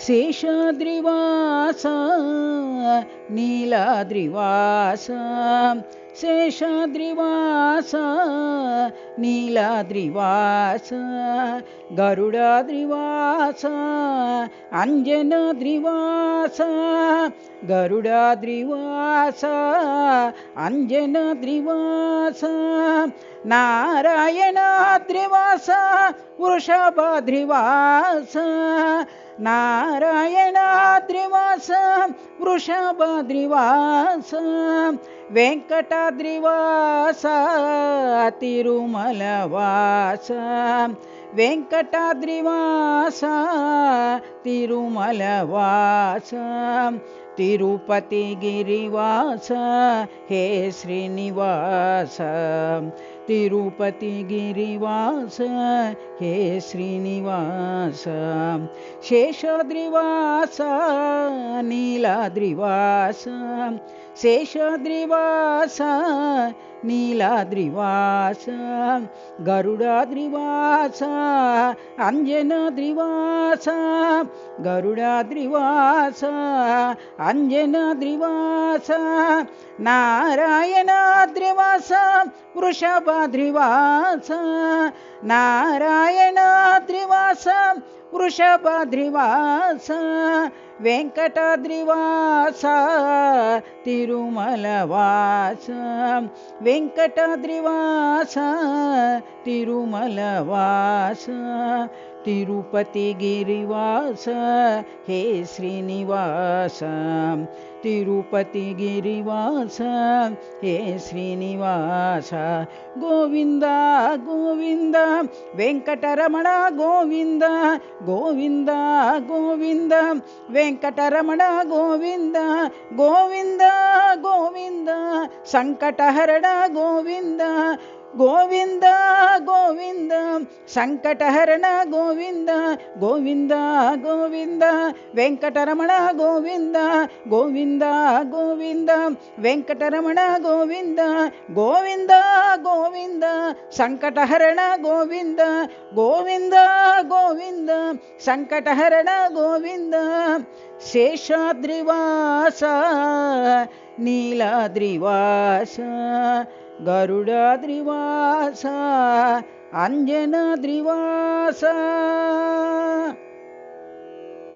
शेषाद्रिवास नीलाद्रिवास शेषाद्रिवास नीलाद्रिवास गरुडाद्रिवास अंजनाद्रिवास गरुडाद्रिवास अंजनाद्रिवास नारायणाद्रिवास वृषभाद्रिवास नारायणाद्रिवास वृषभाद्रिवास वेंकटाद्रिवास तिरुमलवास वेंकटाद्रिवास तिरुमलवास तिरुपति गिरिवास हे श्रीनिवास तिरुपति गिरिवास हे श्रीनिवास शेषाद्रिवास नीलाद्रिवास शेषाद्रिवास नीलाद्रिवास गरुडाद्रिवास अंजनाद्रिवास गरुडाद्रिवास अंजनाद्रिवास नारायणाद्रिवास वृषभाद्रिवास नारायणाद्रिवास वृषभाद्रिवास वेंकटाद्रिवास तिरुमलवास वेंकटाद्रिवास तिरुमलवास तिरुपति गिरिवास हे श्रीनिवास तिरुपति गिरिवास हे श्रीनिवास गोविंद गोविंद वेंकटरमण गोविंद गोविंद गोविंद वेंकटरमण गोविंद गोविंद गोविंद संकटहरण गोविंद गोविंद गोविंद संकटहरण गोविंद गोविंद गोविंद वेंकटरमण गोविंद गोविंद गोविंद वेंकटरमण गोविंद गोविंद गोविंद संकटहरण गोविंद गोविंद गोविंद संकटहरण गोविंद शेषाद्रिवास नीलाद्रिवास गरुडाद्रिवास अंजनाद्रिवास।